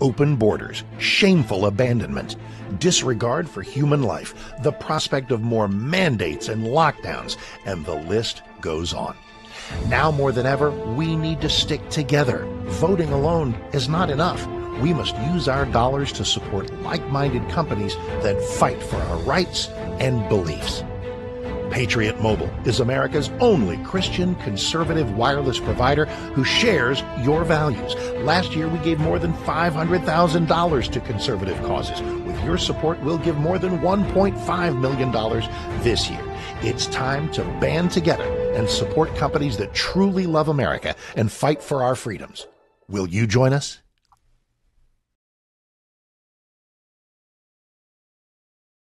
Open borders, shameful abandonment, disregard for human life, the prospect of more mandates and lockdowns, and the list goes on. Now more than ever, we need to stick together. Voting alone is not enough. We must use our dollars to support like-minded companies that fight for our rights and beliefs. Patriot Mobile is America's only Christian conservative wireless provider who shares your values. Last year, we gave more than $500,000 to conservative causes. With your support, we'll give more than $1.5 million this year. It's time to band together and support companies that truly love America and fight for our freedoms. Will you join us?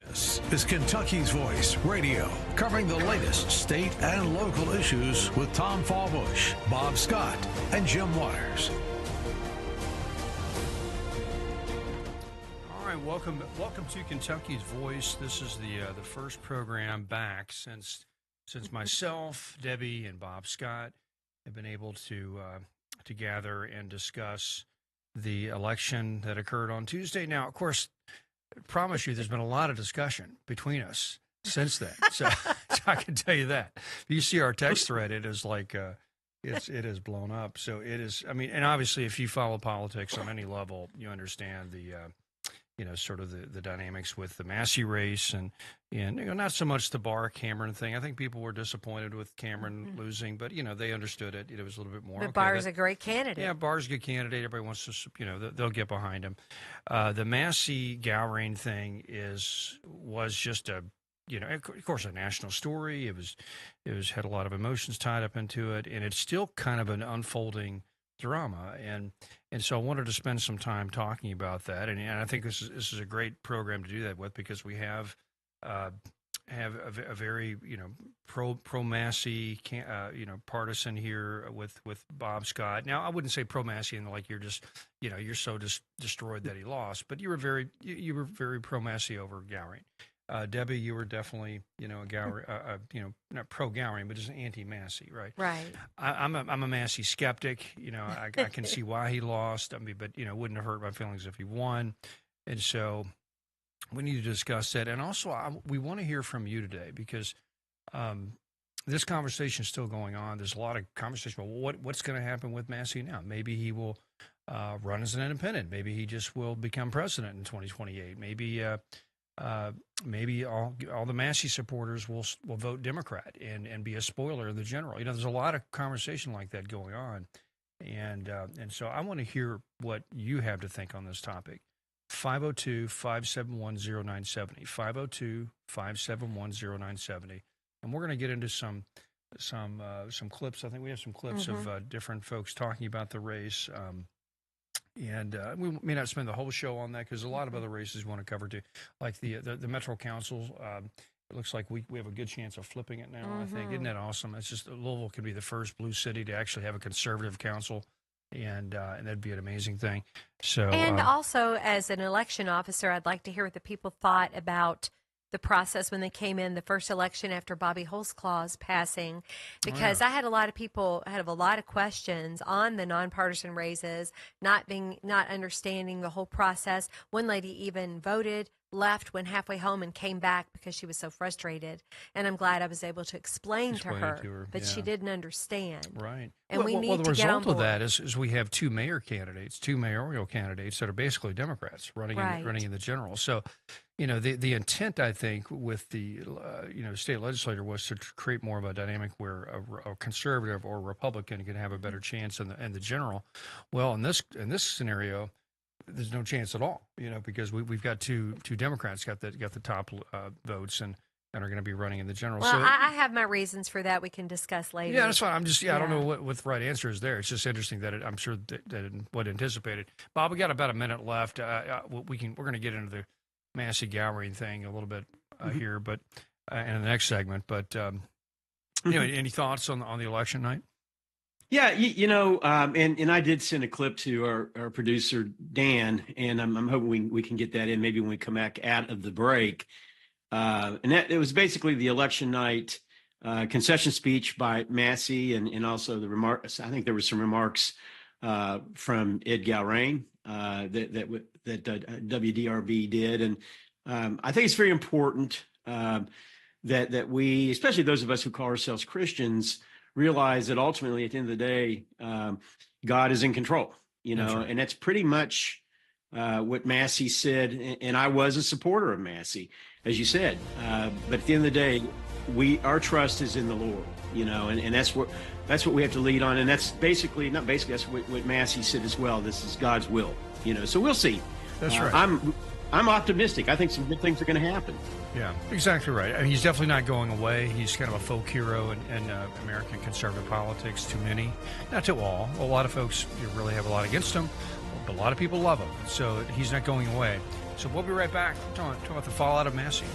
This is Kentucky's Voice Radio, covering the latest state and local issues with Tom Fallbush, Bob Scott, and Jim Waters. All right, welcome to Kentucky's Voice. This is the first program back since myself, Debbie, and Bob Scott have been able to gather and discuss the election that occurred on Tuesday. Now, of course, I promise you, there's been a lot of discussion between us since then. So I can tell you that. If you see our text thread, it is like it is blown up. So it is. I mean, and obviously, if you follow politics on any level, you understand the sort of the dynamics with the Massey race and not so much the Barr Cameron thing. I think people were disappointed with Cameron losing, but they understood it. It was a little bit more. But Barr's a great candidate. Yeah, Barr's a good candidate. Everybody wants to, they'll get behind him. The Massey Gowring thing was just a, of course, a national story. It was had a lot of emotions tied up into it, and it's still kind of an unfolding drama, and so I wanted to spend some time talking about that, and I think this is a great program to do that with, because we have a very pro Massey partisan here with Bob Scott. Now I wouldn't say pro Massey and like you're just you're so destroyed that he lost, but you were very pro Massey over Gowring. Debbie, you were definitely, a Gowring, not pro-Gowring, but just anti-Massey, right? Right. I'm a Massey skeptic. I can see why he lost. I mean, but, it wouldn't have hurt my feelings if he won. And so we need to discuss that. And also, we want to hear from you today, because this conversation is still going on. There's a lot of conversation about what's going to happen with Massey now. Maybe he will run as an independent. Maybe he just will become president in 2028. Maybe all the Massey supporters will vote Democrat and be a spoiler in the general. There's a lot of conversation like that going on, and so I want to hear what you have to think on this topic. 502-571-0970, 502-571-0970, and we're going to get into some clips. I think we have some clips of different folks talking about the race. And we may not spend the whole show on that, because a lot of other races we want to cover too, like the Metro Council. It looks like we have a good chance of flipping it now. I think, isn't that awesome? It's just Louisville could be the first blue city to actually have a conservative council, and that'd be an amazing thing. So, and also as an election officer, I'd like to hear what the people thought about the process when they came in the first election after Bobby Holtzclaw's passing, because I had a lot of people have a lot of questions on the nonpartisan races, not understanding the whole process. One lady even voted, left, went halfway home, and came back because she was so frustrated. And I'm glad I was able to explain to her, but she didn't understand. Right. And we need the to get on result board. of that is we have two mayoral candidates that are basically Democrats running in the general. So, the intent, I think, with the state legislature was to create more of a dynamic where a conservative or Republican can have a better chance in the general. Well, in this scenario, there's no chance at all, because we've got two Democrats got the top votes and are going to be running in the general. Well, so I have my reasons for that. We can discuss later. Yeah, that's fine. I'm just I don't know what the right answer is there. It's just interesting that I'm sure that it wasn't anticipated. Bob, we got about a minute left. We're going to get into the Massey Gowring thing a little bit here, but in the next segment. But any thoughts on the election night? Yeah, and I did send a clip to our producer, Dan, and I'm hoping we can get that in maybe when we come back out of the break. And it was basically the election night concession speech by Massey and also the remarks. I think there were some remarks from Ed Gowring that WDRB did, and I think it's very important that we, especially those of us who call ourselves Christians, realize that ultimately, at the end of the day, God is in control. That's right. And that's pretty much what Massey said. And I was a supporter of Massey, as you said. But at the end of the day, our trust is in the Lord. And that's what we have to lead on. And that's that's what Massey said as well. This is God's will. So we'll see. That's right. I'm optimistic. I think some good things are going to happen. Yeah, exactly right. I mean, he's definitely not going away. He's kind of a folk hero in American conservative politics to many, not to all. A lot of folks really have a lot against him, but a lot of people love him. So he's not going away. So we'll be right back talking about the fallout of Massey.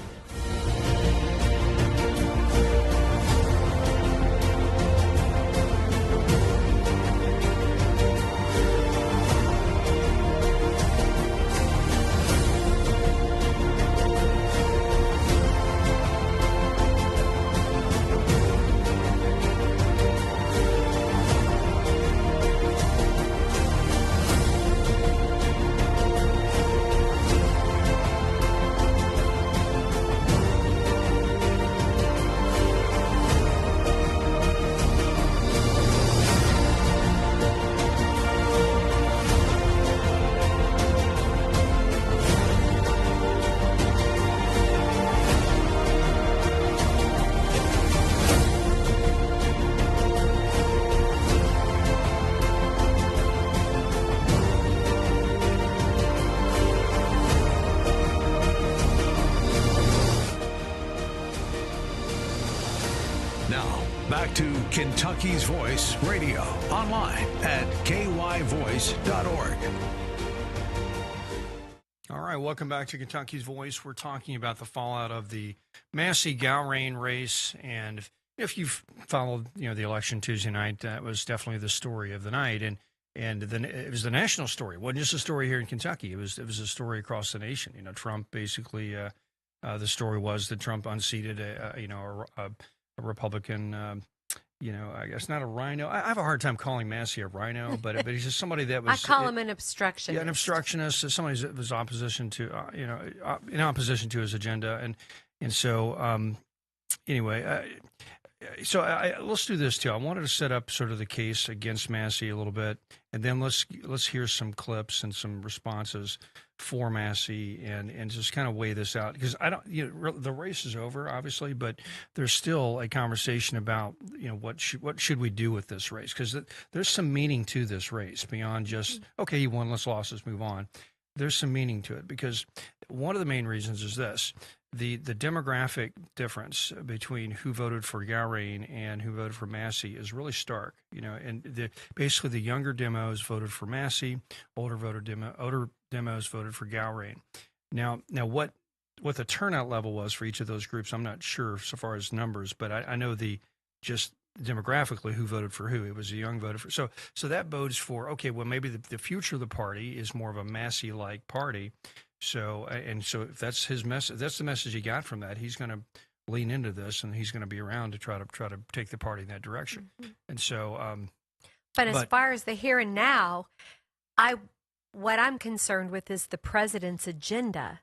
Back to Kentucky's Voice Radio, online at kyvoice.org. All right, welcome back to Kentucky's Voice. We're talking about the fallout of the Massey-Gowrain race, and if you've followed, the election Tuesday night, that was definitely the story of the night, and then it was the national story. It wasn't just a story here in Kentucky. It was a story across the nation. Trump basically, the story was that Trump unseated a Republican, I guess not a rhino. I have a hard time calling Massey a rhino, but he's just somebody that was. I call him an obstructionist. Yeah, an obstructionist. Somebody that was opposition to, in opposition to his agenda, and so anyway. So let's do this too. I wanted to set up sort of the case against Massey a little bit, and then let's hear some clips and some responses for Massey, and just kind of weigh this out, because I don't, the race is over obviously, but there's still a conversation about what should we do with this race, because there's some meaning to this race beyond just okay, he won, let's losses, move on. There's some meaning to it, because one of the main reasons is this. The demographic difference between who voted for Gowrain and who voted for Massey is really stark, and basically the younger demos voted for Massey, older demos voted for Gowrain. Now what the turnout level was for each of those groups, I'm not sure so far as numbers, but I know just demographically who voted for who. It was a young voter for. So that bodes for, okay, well, maybe the future of the party is more of a Massey-like party. So if that's his message, that's the message he got from that. He's going to lean into this, and he's going to be around to try to take the party in that direction. Mm-hmm. And so, but as far as the here and now, what I'm concerned with is the president's agenda,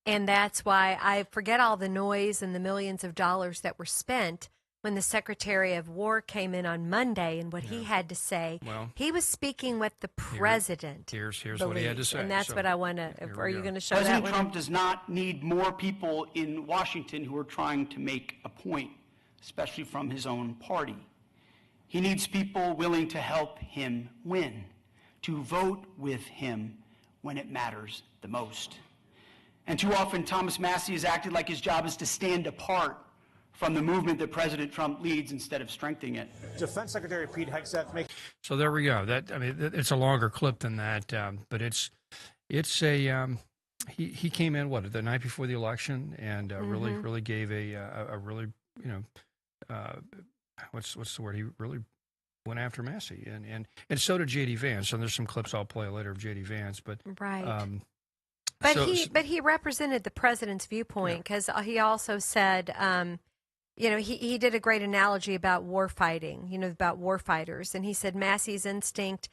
and that's why I forget all the noise and the millions of dollars that were spent when the Secretary of War came in on Monday and what he had to say. Well, he was speaking with the president. Here's what he had to say. And that's what I want to, are you going to show President that Trump does not need more people in Washington who are trying to make a point, especially from his own party. He needs people willing to help him win, to vote with him when it matters the most. And too often, Thomas Massey has acted like his job is to stand apart from the movement that President Trump leads instead of strengthening it. Defense Secretary Pete Hegseth So there we go. It's a longer clip than that, but it's a he came in the night before the election, and really gave a really what's the word, he really went after Massey, and so did J.D. Vance. And there's some clips I'll play later of J.D. Vance, but right. But he represented the president's viewpoint, because he also said, he did a great analogy about war fighting, about war fighters. And he said Massey's instinct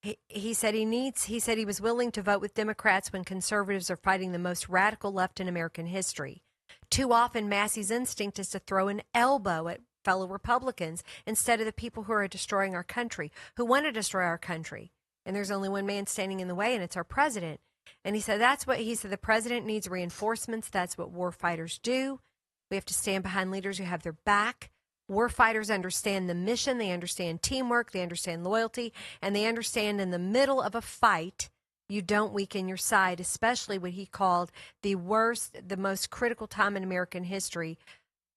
He said he said he was willing to vote with Democrats when conservatives are fighting the most radical left in American history. Too often, Massey's instinct is to throw an elbow at fellow Republicans instead of the people who are destroying our country, who want to destroy our country. And there's only one man standing in the way, and it's our president. And he said the president needs reinforcements. That's what war fighters do. We have to stand behind leaders who have their back. War fighters understand the mission, they understand teamwork, they understand loyalty, and they understand in the middle of a fight, you don't weaken your side, especially what he called the most critical time in American history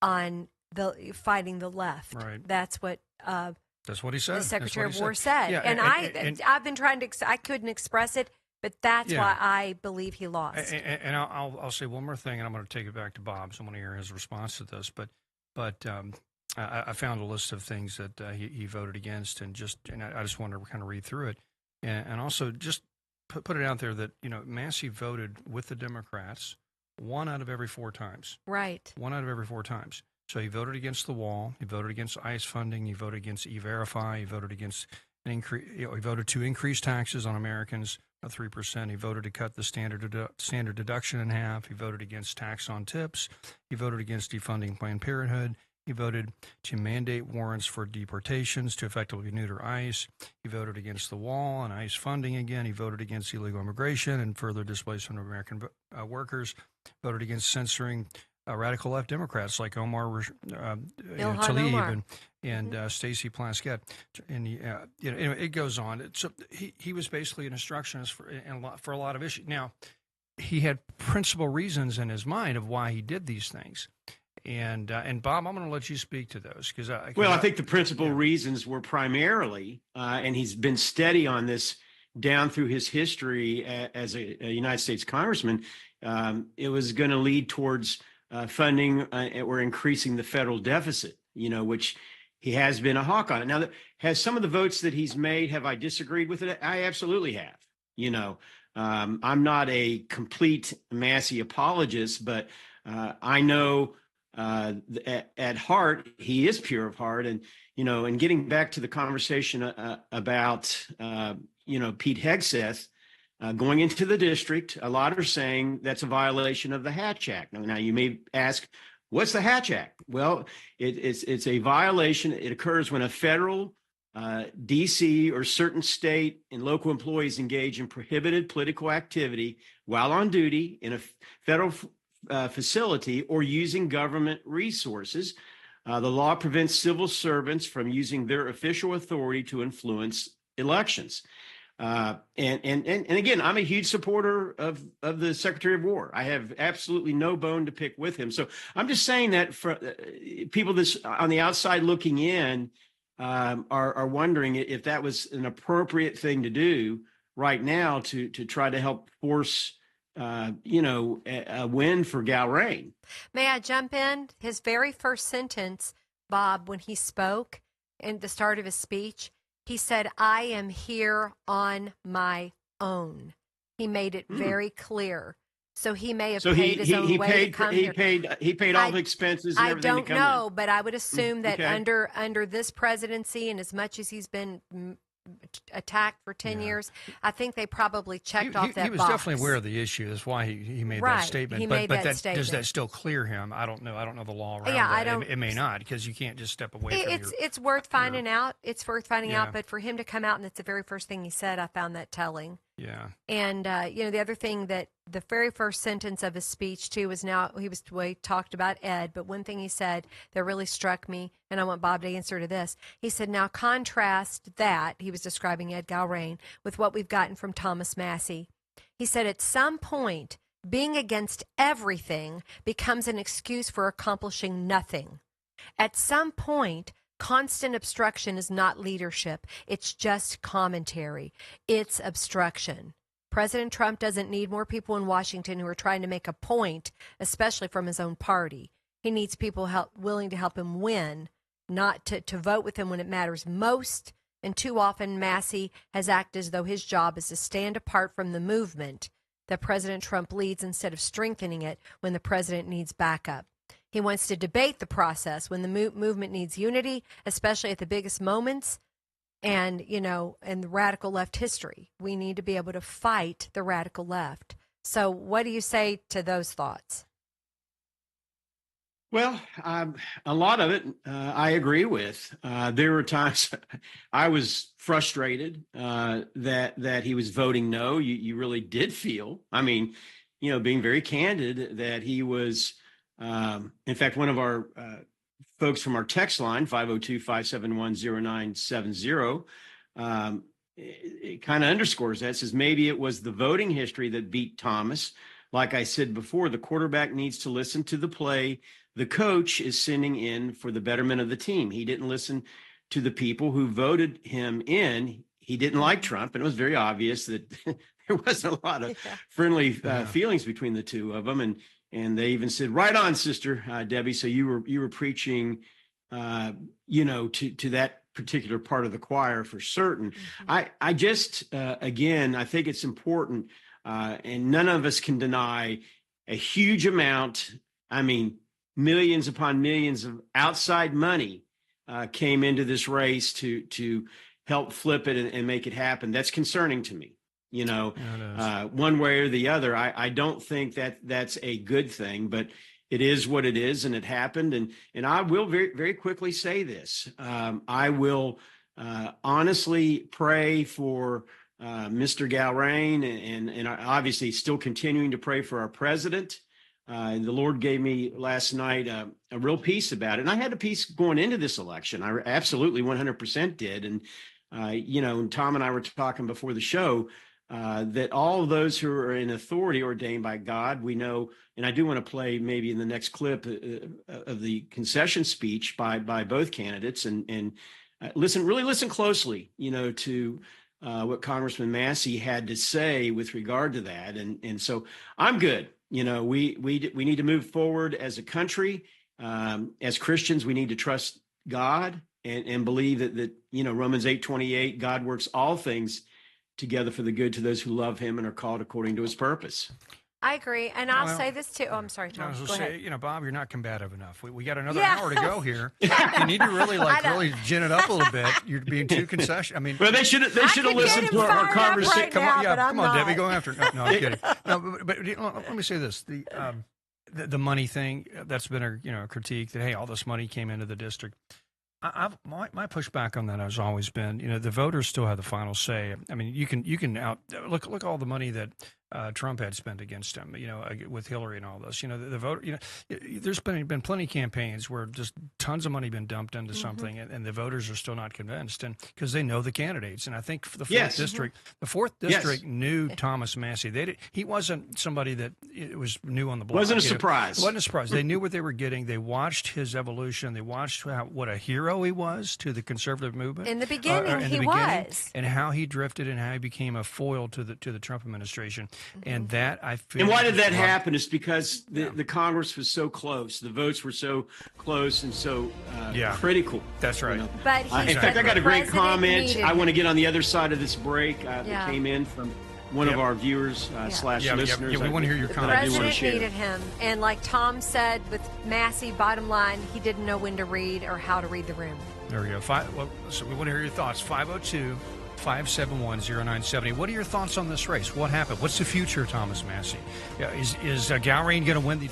on the fighting the left. Right. That's what he said. The Secretary of War said. Yeah, and I've been trying to, I couldn't express it, but that's why I believe he lost. And I'll say one more thing, and I'm going to take it back to Bob. So I want to hear his response to this. But I found a list of things that he voted against, and I just wanted to kind of read through it, and also just put it out there that Massey voted with the Democrats 1 out of every 4 times. Right. 1 out of every 4 times. So he voted against the wall. He voted against ICE funding. He voted against E-Verify. He voted against he voted to increase taxes on Americans by 3%. He voted to cut the standard deduction in half. He voted against tax on tips. He voted against defunding Planned Parenthood. He voted to mandate warrants for deportations to effectively neuter ICE. He voted against the wall and ICE funding again. He voted against illegal immigration and further displacement of American workers. Voted against censoring radical left Democrats like Omar Tlaib and Stacey Plaskett. And it goes on. So he was basically an obstructionist for a lot of issues. Now, he had principal reasons in his mind of why he did these things. And Bob, I'm going to let you speak to those I think the principal reasons were primarily, and he's been steady on this down through his history as a United States congressman. It was going to lead towards funding or increasing the federal deficit, which he has been a hawk on it. Now, has some of the votes that he's made, have I disagreed with it? I absolutely have. I'm not a complete Massey apologist, but I know at heart, he is pure of heart. And, and getting back to the conversation about, Pete Hegseth going into the district, a lot are saying that's a violation of the Hatch Act. Now you may ask, what's the Hatch Act? Well, it's a violation. It occurs when a federal, DC or certain state and local employees engage in prohibited political activity while on duty in a federal facility or using government resources. The law prevents civil servants from using their official authority to influence elections. And again, I'm a huge supporter of the Secretary of War. I have absolutely no bone to pick with him. So I'm just saying that for people this on the outside looking in are wondering if that was an appropriate thing to do right now to try to help force a win for Gowrain. May I jump in? His very first sentence, Bob, when he spoke in the start of his speech, he said, "I am here on my own." He made it very clear. So he may have paid his own way to come here. He paid all the expenses and everything. I don't know, but I would assume that under this presidency, and as much as he's been attacked for 10 years, I think they probably checked off that box. He was definitely aware of the issue. That's why he made that statement. He made that statement. Does that still clear him? I don't know. I don't know the law around that. I don't. It may not, because you can't just step away from It's worth finding out. It's worth finding out. But for him to come out and it's the very first thing he said, I found that telling. Yeah. And the other thing that the very first sentence of his speech too was he talked about Ed, but one thing he said that really struck me, and I want Bob to answer to this. He said, "Now contrast that," he was describing Ed Gowrain, "with what we've gotten from Thomas Massie." He said, "At some point, being against everything becomes an excuse for accomplishing nothing. At some point, constant obstruction is not leadership. It's just commentary. It's obstruction." President Trump doesn't need more people in Washington who are trying to make a point, especially from his own party. He needs people willing to help him win, not to vote with him when it matters most. And too often, Massie has acted as though his job is to stand apart from the movement that President Trump leads instead of strengthening it when the president needs backup. He wants to debate the process when the movement needs unity, especially at the biggest moments. and, and the radical left history. We need to be able to fight the radical left. So what do you say to those thoughts? Well, a lot of it I agree with. There were times I was frustrated that he was voting no. You really did feel, I mean, being very candid, that he was, in fact, one of our folks from our text line, 502-571-0970, it kind of underscores that. It says maybe it was the voting history that beat Thomas. Like I said before, the quarterback needs to listen to the play the coach is sending in for the betterment of the team. He didn't listen to the people who voted him in. He didn't like Trump, and it was very obvious that there wasn't a lot of friendly feelings between the two of them. And they even said, "Right on, Sister Debbie." So you were preaching, to that particular part of the choir for certain. Mm-hmm. I just again, I think it's important, and none of us can deny a huge amount. I mean, millions upon millions of outside money came into this race to help flip it and make it happen. That's concerning to me. One way or the other. I don't think that that's a good thing, but it is what it is, and it happened. And I will very, very quickly say this. I will honestly pray for Mr. Gowrain, and obviously still continuing to pray for our president. And the Lord gave me last night a real peace about it. And I had a peace going into this election. I absolutely 100% did. And, Tom and I were talking before the show that all of those who are in authority ordained by God, we know, and I do want to play maybe in the next clip of the concession speech by both candidates, and listen closely, to what Congressman Massey had to say with regard to that. And so I'm good. We need to move forward as a country. As Christians, we need to trust God and believe that Romans 8:28, God works all things together for the good to those who love him and are called according to his purpose. I agree. And I'll say this too. Oh, I'm sorry, Tom. I was go going to ahead. say, Bob, you're not combative enough. We got another hour to go here. You need to really gin it up a little bit. You're being too concession. I mean, well, they should have listened to our conversation. Come on, come on, not. Debbie, go after it. No, I'm kidding. No, but let me say this: the money thing, that's been a critique that, hey, all this money came into the district. My pushback on that has always been, the voters still have the final say. I mean, you can look all the money that Trump had spent against him, with Hillary and all this. The voter, there's been plenty of campaigns where just tons of money been dumped into something, and the voters are still not convinced, and because they know the candidates. And I think for the fourth district, knew Thomas Massey. He wasn't somebody that was new on the block. Wasn't a surprise. It wasn't a surprise. They knew what they were getting. They watched his evolution. They watched what a hero he was to the conservative movement in the beginning. Was, and how he drifted and how he became a foil to the Trump administration. And that I feel. And why did that happen? It's because the Congress was so close. The votes were so close and so critical. That's right. But in fact, I got a great comment. I want to get on the other side of this break that came in from one of our viewers slash listeners. We want to hear your comment. The president needed him. And like Tom said, with Massey, bottom line, he didn't know when to read or how to read the room. There we go. So we want to hear your thoughts. 502-571-0970. What are your thoughts on this race? What happened? What's the future of Thomas Massey? Is Gowrain going to win the...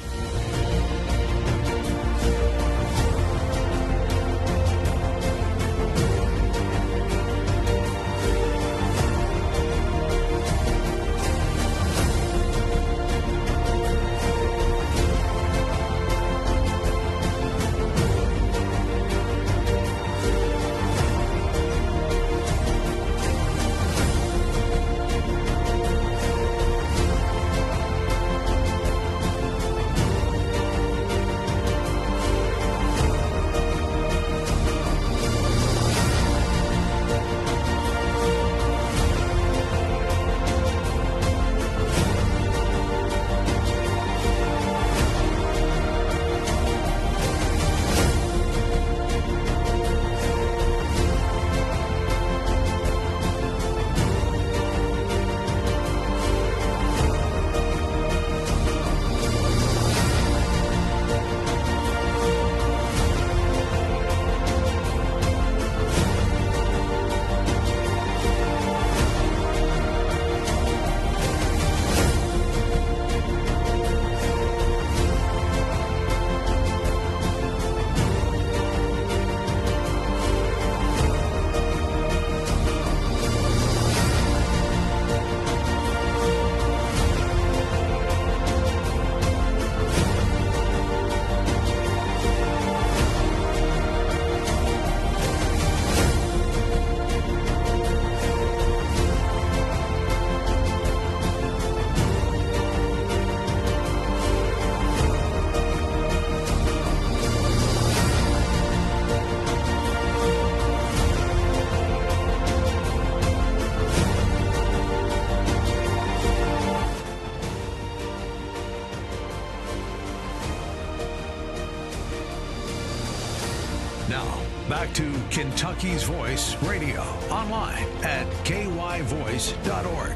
Now, back to Kentucky's Voice Radio, online at kyvoice.org.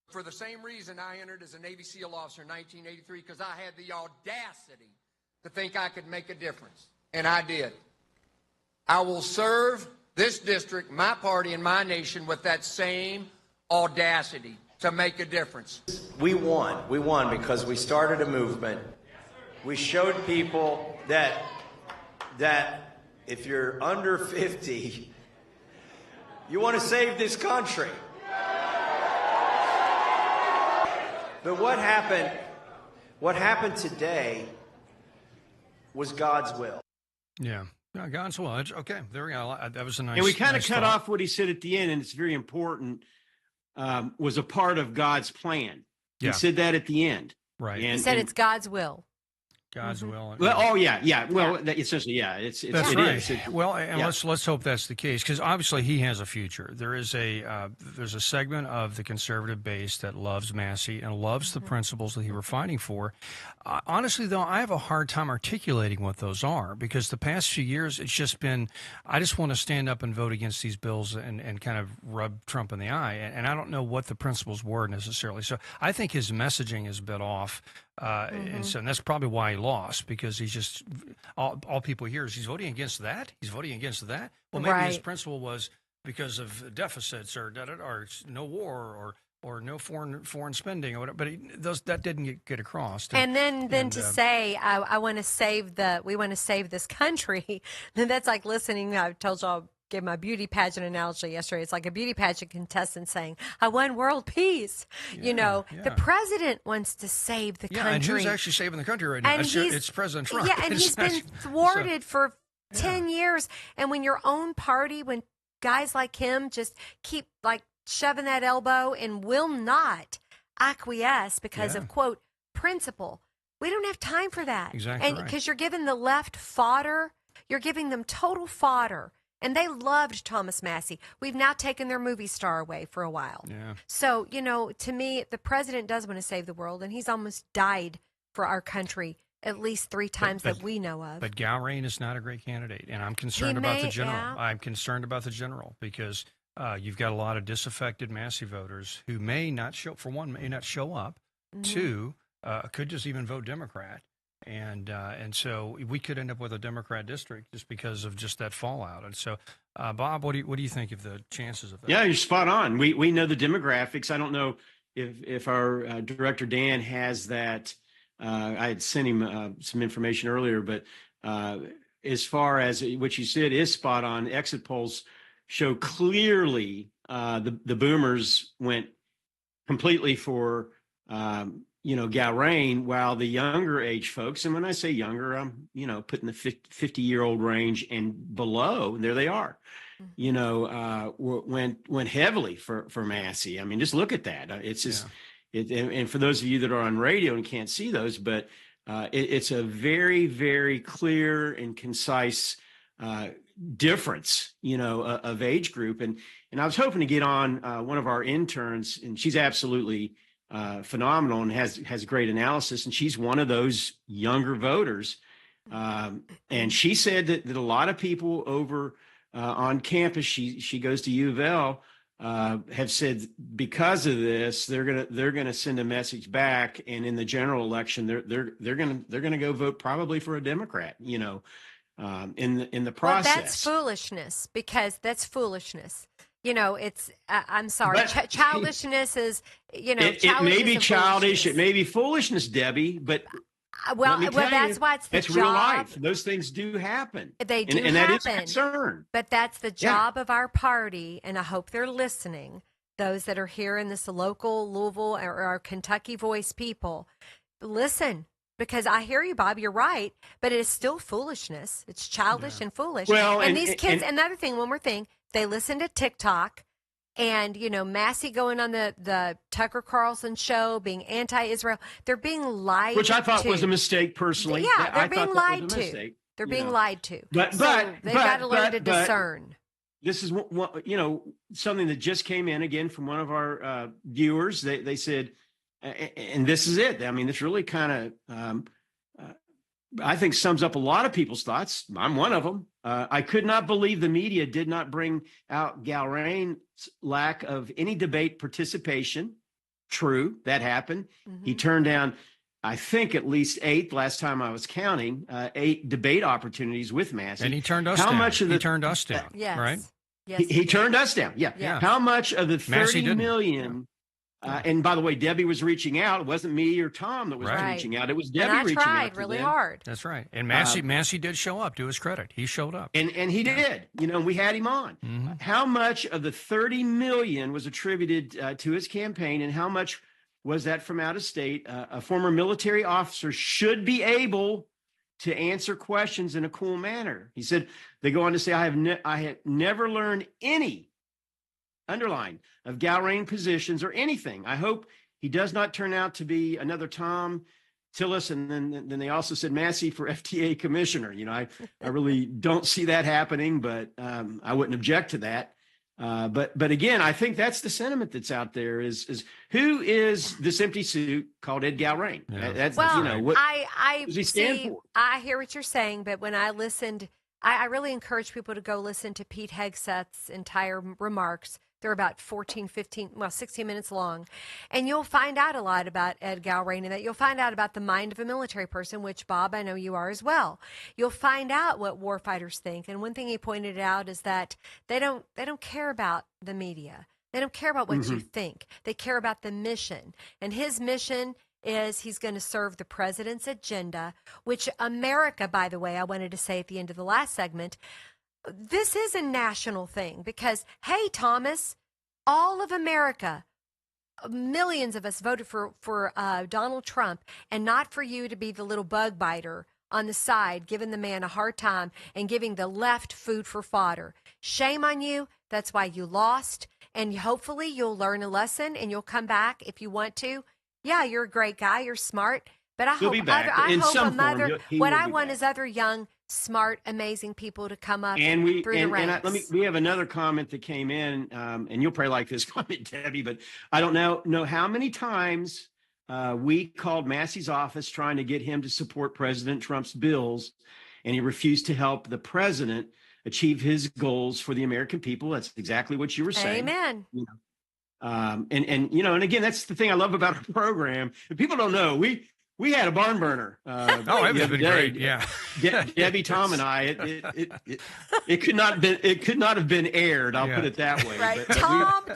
For the same reason I entered as a Navy SEAL officer in 1983, because I had the audacity to think I could make a difference, and I did. I will serve this district, my party, and my nation with that same audacity to make a difference. We won. We won because we started a movement. We showed people that if you're under 50, you want to save this country. But what happened today was God's will. Yeah. No, God's will. Okay, there we go. That was a nice. And we kind of nice cut thought. off what he said at the end, and it's very important. Was a part of God's plan. Yeah. He said that at the end. Right. And, He said and- it's God's will. God's will. Well, oh yeah. Well, essentially, yeah. It's That's it right. is. It- Well, and yeah. let's hope that's the case, because obviously he has a future. There is there's a segment of the conservative base that loves Massey and loves the principles that he were fighting for. Honestly, though, I have a hard time articulating what those are, because the past few years it's just been, I just want to stand up and vote against these bills and kind of rub Trump in the eye, and I don't know what the principles were necessarily. So I think his messaging is a bit off. And that's probably why he lost, because he's just all people hear is he's voting against that. He's voting against that. Well, maybe his Right. principle was because of deficits or no war or no foreign spending or whatever. But that didn't get across. And then to say, I want to we want to save this country. Then that's like listening. I told y'all. Gave my beauty pageant analogy yesterday. It's like a beauty pageant contestant saying, "I won world peace." Yeah. The president wants to save the country. And who's actually saving the country right now? And It's President Trump. Yeah, and he's been thwarted for 10 years. And when your own party, when guys like him just keep like shoving that elbow and will not acquiesce because of, quote, principle, we don't have time for that. Exactly And right. because you're giving the left fodder, you're giving them total fodder. And they loved Thomas Massey. We've now taken their movie star away for a while. Yeah. So, to me, the president does want to save the world, and he's almost died for our country at least 3 times that we know of. But Gowrain is not a great candidate, and I'm concerned He about the may- general. yeah. I'm concerned about the general because you've got a lot of disaffected Massey voters who may not show up. Mm-hmm. 2, could just even vote Democrat. And so we could end up with a Democrat district just because of just that fallout. And so, Bob, what do you think of the chances of that? Yeah, you're spot on. We know the demographics. I don't know if our director Dan has that. I had sent him some information earlier, but as far as what you said is spot on. Exit polls show clearly the boomers went completely for Gowrain, while the younger age folks, and when I say younger, I'm putting the 50-year-old range and below, and there they are, went heavily for Massey. I mean, just look at that. It's just and for those of you that are on radio and can't see those, but it's a very, very clear and concise difference, of age group. And I was hoping to get on one of our interns, and she's absolutely phenomenal and has great analysis. And she's one of those younger voters. And she said that a lot of people over on campus, she goes to U of L, have said because of this, they're gonna send a message back, and in the general election, they're gonna go vote probably for a Democrat. In the process. Well, that's foolishness, because that's foolishness. It's, I'm sorry, But- childishness is, It childishness may be and childish, foolishness. it may be foolishness, Debbie, but Well, let me tell that's you, why it's the that's job. real life. Those things do happen. They do and that is a happen. concern. But that's the Yeah. job of our party, and I hope they're listening. Those that are here in this local Louisville or our Kentucky Voice people, listen, because I hear you, Bob. You're right, but it is still foolishness. It's childish and foolish. Well, and and- these kids. and- Another thing, one more thing, they listen to TikTok. And, Massey going on the Tucker Carlson show, being anti-Israel. They're being lied to. Which I thought was a mistake, personally. Yeah, I they're thought being that lied was a to. mistake, They're you being know. lied to. But- So but- they've got to learn to but- discern. This is something that just came in again from one of our viewers. They said, and this is it. I mean, this really kind of I think sums up a lot of people's thoughts. I'm one of them. I could not believe the media did not bring out Gowrain's lack of any debate participation. True, that happened. He turned down, I think, at least 8 last time I was counting, 8 debate opportunities with Massey. And he turned us down. He turned us down, yes. right? Yes. He turned us down. Yeah. Yeah. How much of the Massey 30 million? And by the way, Debbie was reaching out. It wasn't me or Tom that was Right. reaching out. It was Debbie And I reaching out. tried to really them. hard. That's right. And Massey did show up, to his credit. He showed up. And he did. You know, we had him on. How much of the 30 million was attributed to his campaign, and how much was that from out of state? A former military officer should be able to answer questions in a cool manner. He said, they go on to say, I have never learned any, underline, of Gowrain positions or anything. I hope he does not turn out to be another Tom Tillis. And then they also said Massey for FDA commissioner. You know, I really don't see that happening, but I wouldn't object to that. But again, I think that's the sentiment that's out there is who is this empty suit called Ed Gowrain? Yeah. That's, Well, you know, what I does he stand see, for? I hear what you're saying, but when I listened, I really encourage people to go listen to Pete Hegseth's entire remarks. They're about 16 minutes long. And you'll find out a lot about Ed Gowrain, and that you'll find out about the mind of a military person, which, Bob, I know you are as well. You'll find out what warfighters think. And one thing he pointed out is that they don't care about the media. They don't care about what you think. They care about the mission. And his mission is he's going to serve the president's agenda, which America, by the way, I wanted to say at the end of the last segment, this is a national thing because, hey, Thomas, all of America, millions of us voted for Donald Trump, and not for you to be the little bug biter on the side, giving the man a hard time and giving the left food for fodder. Shame on you. That's why you lost. And hopefully you'll learn a lesson and you'll come back if you want to. Yeah, you're a great guy. You're smart. But I He'll hope, be back. I In hope some a mother, form, he what will I be want back. is other young, smart, amazing people to come up And we through the ranks. we have another comment that came in, and you'll probably like this comment, Debbie, but I don't know how many times we called Massey's office trying to get him to support President Trump's bills, and he refused to help the president achieve his goals for the American people. That's exactly what you were saying. Amen. You know, and you know, and again, that's the thing I love about our program. If people don't know, we had a barn burner. It's been great. Yeah. Debbie, Tom, and I. It could not have been aired. I'll put it that way. Right. But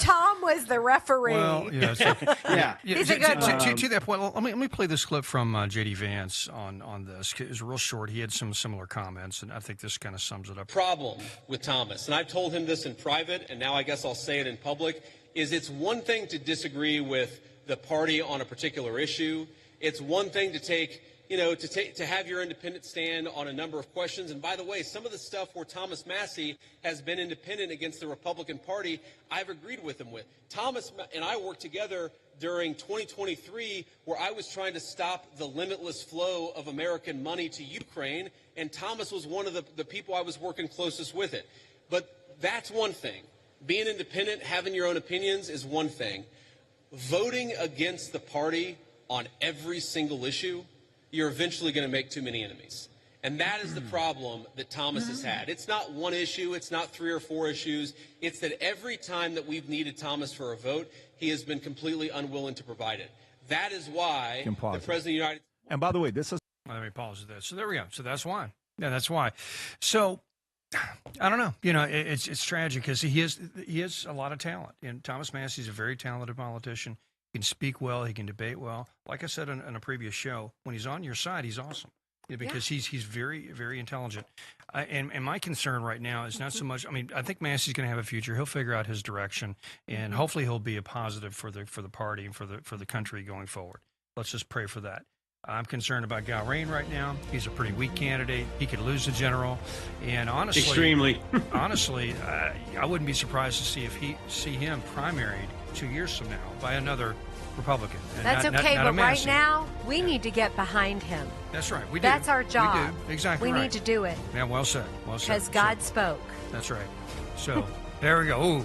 Tom was the referee. Well, yeah. So, yeah. He's a good one. To that point, let me play this clip from J.D. Vance on this. It was real short. He had some similar comments, and I think this kind of sums it up. Problem with Thomas, and I've told him this in private, and now I guess I'll say it in public, is it's one thing to disagree with the party on a particular issue. It's one thing to have your independent stand on a number of questions. And by the way, some of the stuff where Thomas Massey has been independent against the Republican Party, I've agreed with him with. Thomas and I worked together during 2023 where I was trying to stop the limitless flow of American money to Ukraine, and Thomas was one of the people I was working closest with it. But that's one thing. Being independent, having your own opinions is one thing. Voting against the party on every single issue, you're eventually going to make too many enemies. And that is the problem that Thomas has had. It's not one issue. It's not 3 or 4 issues. It's that every time that we've needed Thomas for a vote, he has been completely unwilling to provide it. That is why the President of the United States... And by the way, this is... Let me pause that. So there we go. So that's why. Yeah, that's why. So I don't know. You know, it's tragic because he has a lot of talent. And Thomas Massey's a very talented politician. He can speak well. He can debate well. Like I said on a previous show, when he's on your side, he's awesome because he's very, very intelligent. And my concern right now is not so much. I mean, I think Massey's going to have a future. He'll figure out his direction, and hopefully he'll be a positive for the party and for the country going forward. Let's just pray for that. I'm concerned about Gowrain right now. He's a pretty weak candidate. He could lose the general, and honestly, extremely. honestly, I wouldn't be surprised to see him primaried 2 years from now by another Republican. And That's not okay, a but right Massey. now we need to get behind him. That's right. We do. That's our job. We do. Exactly We right. need to do it. Yeah, well said. Well said. Because God spoke. That's right. So there we go. Ooh,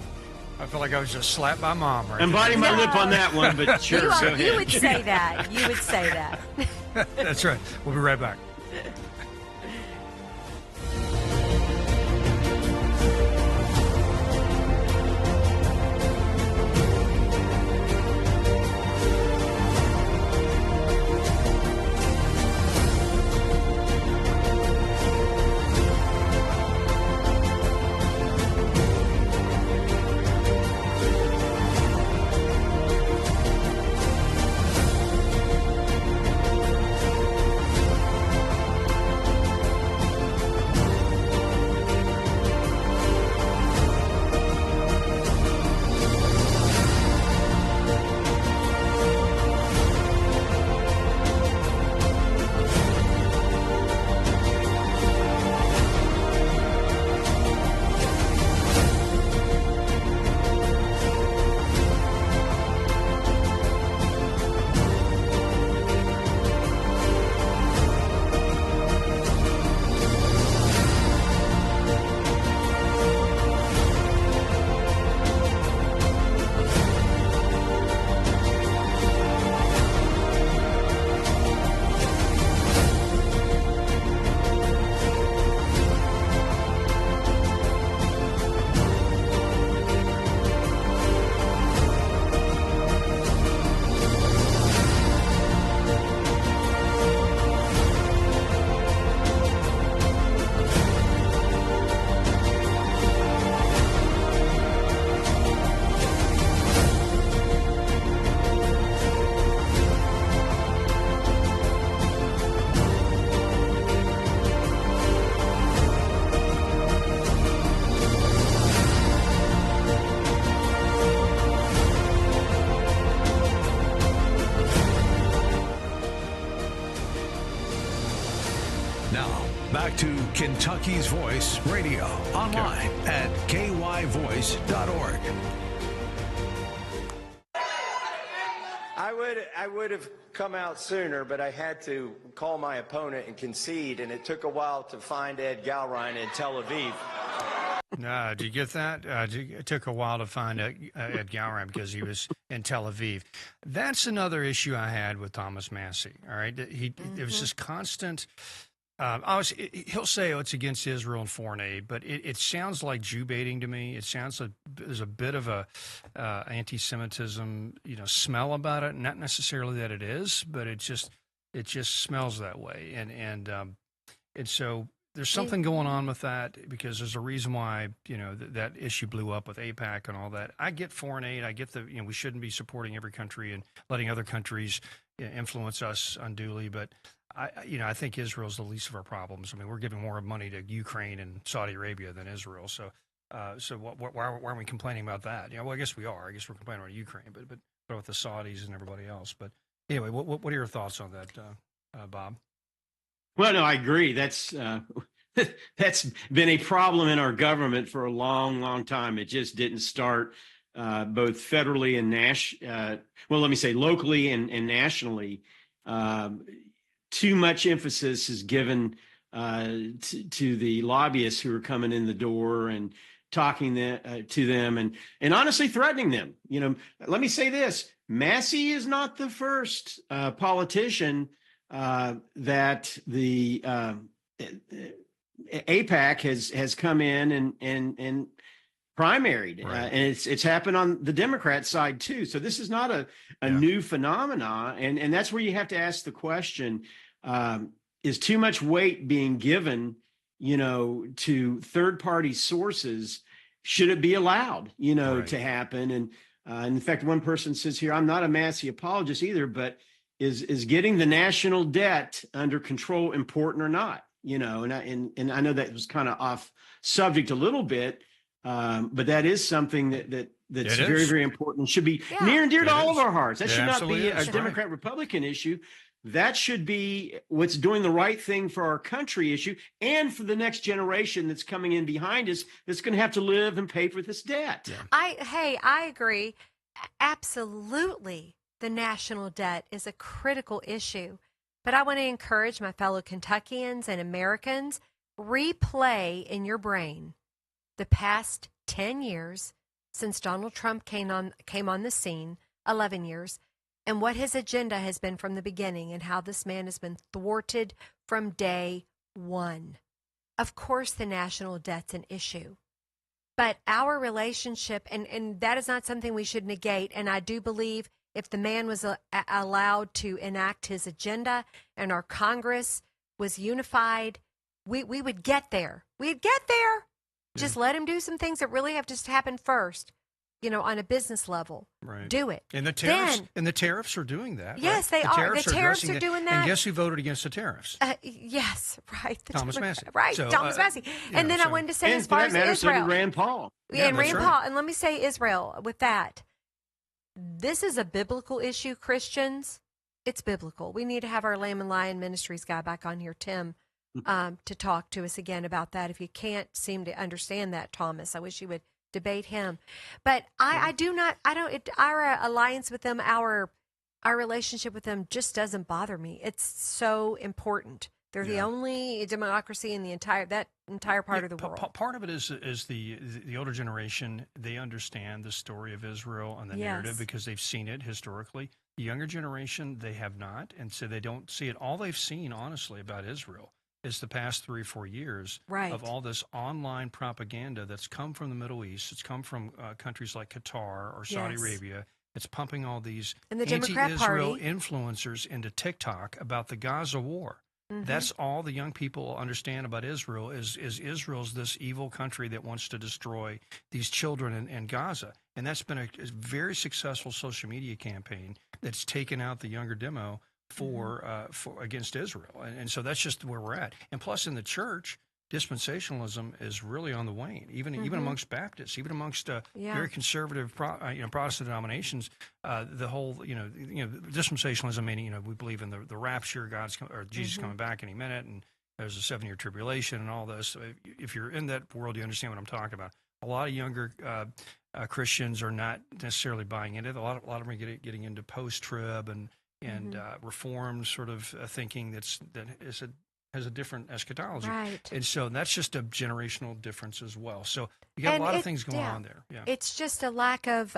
I feel like I was just slapped by Mom. Right I'm biting my lip on that one, but sure. You would say that. You would say that. That's right. We'll be right back. Back to Kentucky's Voice Radio, online at kyvoice.org. I would have come out sooner, but I had to call my opponent and concede, and it took a while to find Ed Galrein in Tel Aviv. Did you get that? It took a while to find Ed Galrein because he was in Tel Aviv. That's another issue I had with Thomas Massie. All right, it was this constant. He'll say, "Oh, it's against Israel and foreign aid," but it sounds like Jew baiting to me. It sounds like there's a bit of a anti-Semitism, smell about it. Not necessarily that it is, but it just smells that way. And so there's something going on with that, because there's a reason why that issue blew up with AIPAC and all that. I get foreign aid. I get we shouldn't be supporting every country and letting other countries influence us unduly, but I think Israel's the least of our problems. I mean, we're giving more money to Ukraine and Saudi Arabia than Israel. So why aren't we complaining about that? Well, I guess we are. I guess we're complaining about Ukraine, but with the Saudis and everybody else. But anyway, what are your thoughts on that, Bob? Well, no, I agree. That's been a problem in our government for a long, long time. It just didn't start both federally and locally and nationally. Too much emphasis is given to the lobbyists who are coming in the door and talking to them and honestly threatening them. Let me say this: Massie is not the first politician that the AIPAC has come in and primaried, right. And it's happened on the Democrat side too. So this is not a new phenomena, and that's where you have to ask the question: is too much weight being given, to third-party sources? Should it be allowed, right. to happen? And in fact, one person says here, I'm not a Massie apologist either, but is getting the national debt under control important or not? And I know that was kind of off subject a little bit. But that is something that's very, very important. Should be near and dear to all of our hearts. That should not be a Democrat-Republican issue. That should be what's doing the right thing for our country issue, and for the next generation that's coming in behind us that's going to have to live and pay for this debt. Yeah. I agree. Absolutely. The national debt is a critical issue. But I want to encourage my fellow Kentuckians and Americans, replay in your brain the past 10 years since Donald Trump came on the scene, 11 years. and what his agenda has been from the beginning and how this man has been thwarted from day one. Of course, the national debt's an issue. But our relationship, and that is not something we should negate. And I do believe if the man was allowed to enact his agenda and our Congress was unified, we would get there. We'd get there. Just let him do some things that really have to happen first, on a business level. Right. Do it. And the tariffs are doing that. Yes, right? they are. The tariffs are doing that. And guess who voted against the tariffs? Yes, right. Thomas Massie. Right, So, Thomas Massie. And then I wanted to say, as far as Israel. So Rand Paul. And Rand Paul. And let me say Israel with that. This is a biblical issue, Christians. It's biblical. We need to have our Lamb and Lion Ministries guy back on here, Tim, to talk to us again about that. If you can't seem to understand that, Thomas, I wish you would debate him. But our alliance with them, our relationship with them just doesn't bother me. It's so important. They're the only democracy in that entire part of the world. Part of it is the older generation. They understand the story of Israel and the narrative because they've seen it historically. The younger generation, they have not, and so they don't see it. All they've seen, honestly, about Israel is the past 3 or 4 years of all this online propaganda that's come from the Middle East. It's come from countries like Qatar or Saudi Arabia. It's pumping all these anti-Israel influencers into TikTok about the Gaza war. Mm-hmm. That's all the young people understand about Israel is Israel's this evil country that wants to destroy these children in Gaza. And that's been a very successful social media campaign that's taken out the younger demo for against Israel. And so that's just where we're at. And plus in the church, dispensationalism is really on the wane, even amongst Baptists, even amongst very conservative Protestant denominations. The whole dispensationalism meaning we believe in the rapture, Jesus coming back any minute, and there's a 7-year tribulation and all this. So if you're in that world, you understand what I'm talking about. A lot of younger Christians are not necessarily buying into it. A lot of them are getting into post-trib and reformed sort of thinking that has a different eschatology. Right. And so that's just a generational difference as well. So you got a lot of things going on there. Yeah. It's just a lack of,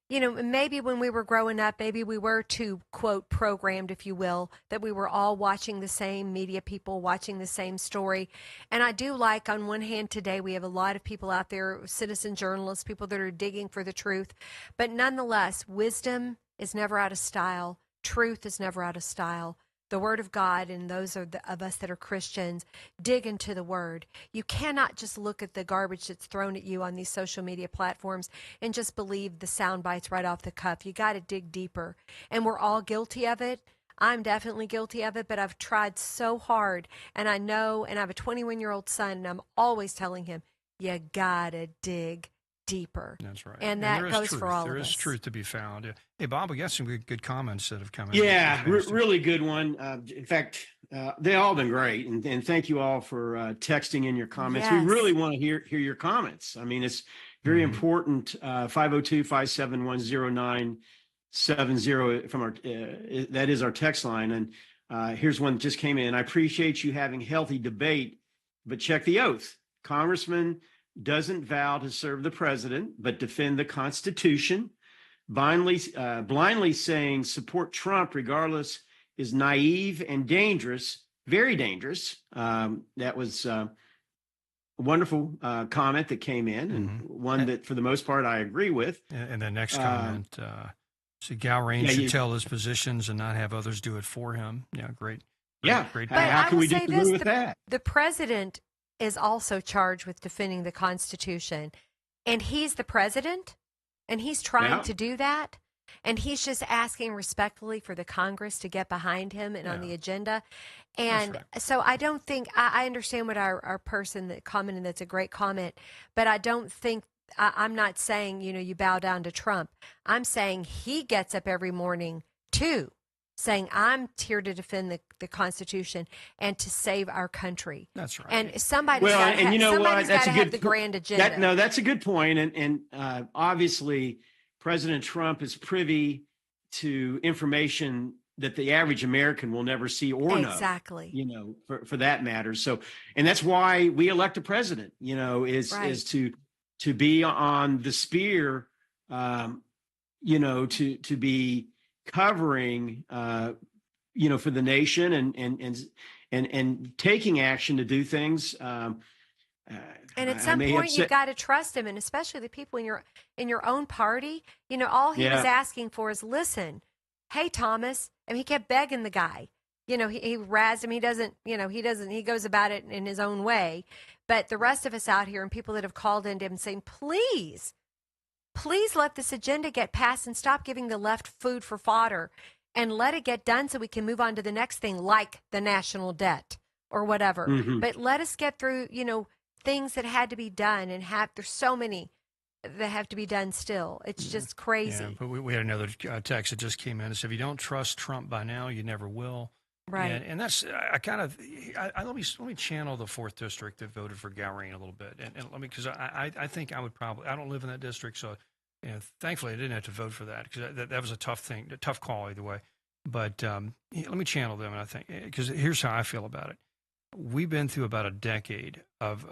maybe when we were growing up, maybe we were too, quote, programmed, if you will, that we were all watching the same media people, watching the same story. And I do like, on one hand, today we have a lot of people out there, citizen journalists, people that are digging for the truth. But nonetheless, wisdom is never out of style. Truth is never out of style. The Word of God, and those of us that are Christians, dig into the Word. You cannot just look at the garbage that's thrown at you on these social media platforms and just believe the sound bites right off the cuff. You got to dig deeper. And we're all guilty of it. I'm definitely guilty of it, but I've tried so hard. And I know, and I have a 21-year-old son, and I'm always telling him, you got to dig deeper. That's right. And that goes for all of us. There is truth to be found. Yeah. Hey, Bob, we got some good comments that have come in. Yeah, really good one. In fact, they all been great. And thank you all for texting in your comments. Yes. We really want to hear your comments. I mean, it's very important. 502-571-0970 from our, that is our text line. And here's one that just came in. I appreciate you having healthy debate, but check the oath. Congressman doesn't vow to serve the president, but defend the Constitution. Blindly saying support Trump regardless is naive and dangerous, very dangerous. That was a wonderful comment that came in, and one that for the most part I agree with. And the next comment, so Gowrain should tell his positions and not have others do it for him. Yeah, great. Great. But how can we disagree with that? The president is also charged with defending the Constitution, and he's the president, and he's trying to do that, and he's just asking respectfully for the Congress to get behind him and on the agenda. And so I don't think I understand what our person that commented. That's a great comment, but I don't think I'm not saying you bow down to Trump. I'm saying he gets up every morning too, saying I'm here to defend the Constitution and to save our country. That's right. And somebody's got to have the grand agenda. That's a good point. And obviously, President Trump is privy to information that the average American will never see or know. Exactly. For that matter. So, and that's why we elect a president. Is to be on the spear. To be covering, for the nation and taking action to do things. And at some point, you've got to trust him, and especially the people in your own party. All he was asking for is, listen, hey, Thomas. And he kept begging the guy. He razzed him. He doesn't, he goes about it in his own way. But the rest of us out here and people that have called into him saying, please let this agenda get passed and stop giving the left food for fodder and let it get done so we can move on to the next thing, like the national debt or whatever. Mm-hmm. But let us get through, things that had to be done, and there's so many that have to be done still. It's just crazy. Yeah, but we had another text that just came in. It said, if you don't trust Trump by now, you never will. Right. And that's, let me channel the 4th District that voted for Gowring a little bit. And let me, because I think I would probably, I don't live in that district, so thankfully I didn't have to vote for that, because that was a tough thing, a tough call either way. But let me channel them, and I think, because here's how I feel about it. We've been through about a decade of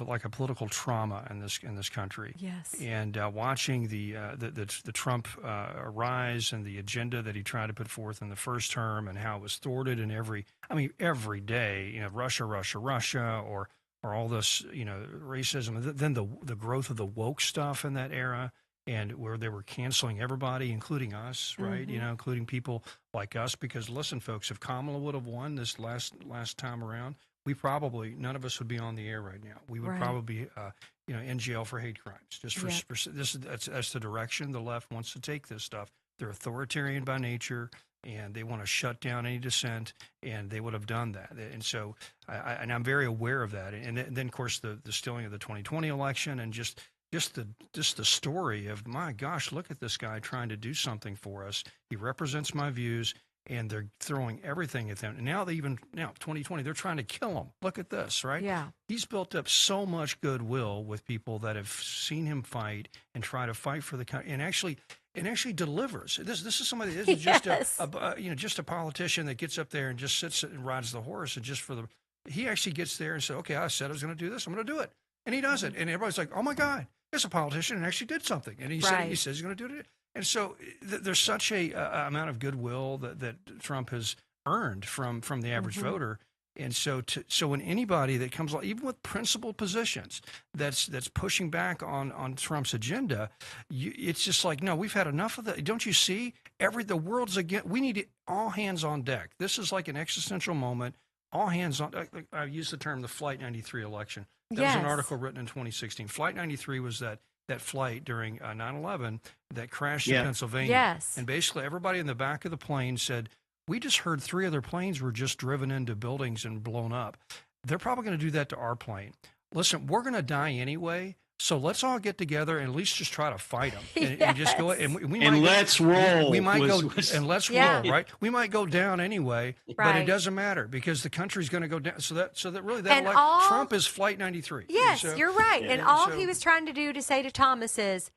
like a political trauma in this country. Yes. And watching the Trump rise and the agenda that he tried to put forth in the first term, and how it was thwarted in every day, Russia, or all this, racism. Then the growth of the woke stuff in that era, and where they were canceling everybody, including us, right? Mm-hmm. Including people like us. Because listen, folks, if Kamala would have won this last time around, none of us would be on the air right now. We would probably be, in jail for hate crimes. Just for that's the direction the left wants to take this stuff. They're authoritarian by nature, and they want to shut down any dissent, and they would have done that. And so, I'm very aware of that. And then, of course, the stealing of the 2020 election, and just the story of, my gosh, look at this guy trying to do something for us. He represents my views, and they're throwing everything at them. And now 2020, they're trying to kill him. Look at this, right? Yeah. He's built up so much goodwill with people that have seen him fight and try to fight for the country, and actually delivers. This is somebody that isn't just a politician that gets up there and just sits and rides the horse, and he actually gets there and says, okay, I said I was going to do this, I'm going to do it. And he does it. And everybody's like, oh my God, there's a politician and actually did something. And he says he's going to do it. And so there's such a amount of goodwill that Trump has earned from the average voter. And so when anybody that comes along, even with principled positions, that's pushing back on Trump's agenda, it's just like, no, we've had enough of that. Don't you see? The world's again. We need all hands on deck. This is like an existential moment. All hands on. I use the term the Flight 93 election. That was an article written in 2016. Flight 93 was that flight during 9/11 that crashed in Pennsylvania. Yes. And basically everybody in the back of the plane said, we just heard 3 other planes were just driven into buildings and blown up. They're probably going to do that to our plane. Listen, we're going to die anyway, so let's all get together and at least just try to fight them. And just go and let's roll. We might go and let's roll, right? We might go down anyway, but it doesn't matter, because the country's going to go down. So that really Trump is Flight 93. Yes, you're right. And all he was trying to do to say to Thomas is,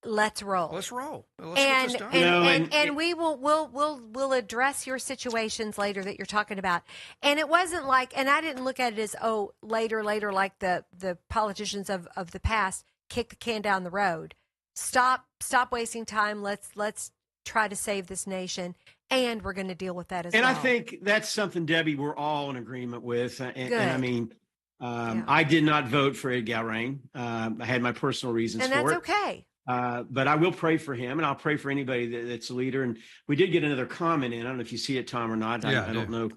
let's roll. Let's roll. Let's get this done. And we'll address your situations later that you're talking about. And it wasn't like, and I didn't look at it as, later, like the politicians of the past kick the can down the road. Stop wasting time. Let's try to save this nation. And we're going to deal with that as well. And I think that's something, Debbie, we're all in agreement with. And I mean, I did not vote for Ed Gowring. I had my personal reasons for it. And that's okay. But I will pray for him, and I'll pray for anybody that's a leader. And we did get another comment in. I don't know if you see it, Tom, or not. I don't know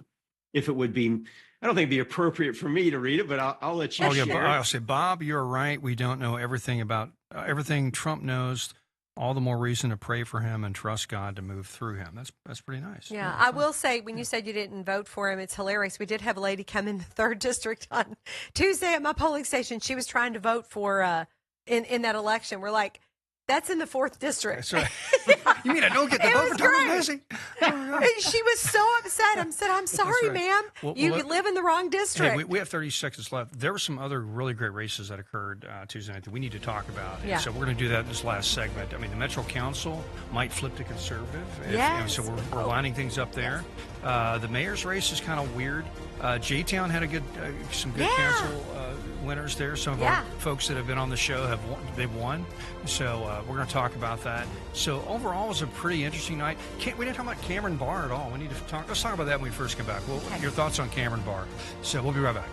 if it would be. I don't think it'd be appropriate for me to read it, but I'll let you share. I'll say, Bob, you're right. We don't know everything about everything Trump knows. All the more reason to pray for him and trust God to move through him. That's pretty nice. Yeah, I will say, when you said you didn't vote for him, it's hilarious. We did have a lady come in the 3rd District on Tuesday at my polling station. She was trying to vote for in that election. We're like, that's in the 4th District. That's right. You mean I don't get the vote for Thomas Massie? She was so upset. I said, I'm sorry, ma'am. You live in the wrong district. Hey, we have 30 seconds left. There were some other really great races that occurred Tuesday night that we need to talk about. Yeah. So we're going to do that in this last segment. I mean, the Metro Council might flip to conservative. Yes. So we're lining things up there. The mayor's race is kind of weird. J-Town had some good Yeah. council winners there. Some of Yeah. our folks that have been on the show they've won. So we're going to talk about that. So overall, it was a pretty interesting night. We didn't talk about Cameron Barr at all. We need to talk. Let's talk about that when we first come back. Your thoughts on Cameron Barr. So we'll be right back.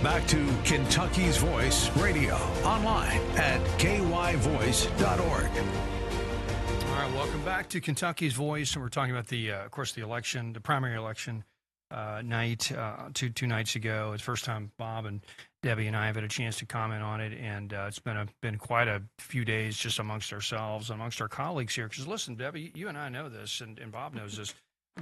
Back to Kentucky's Voice Radio, online at kyvoice.org. All right, welcome back to Kentucky's Voice, and we're talking about of course, the election, the primary election night two nights ago. It's the first time Bob and Debbie and I have had a chance to comment on it, and it's been quite a few days just amongst ourselves, amongst our colleagues here. Because listen, Debbie, you and I know this, and Bob knows this.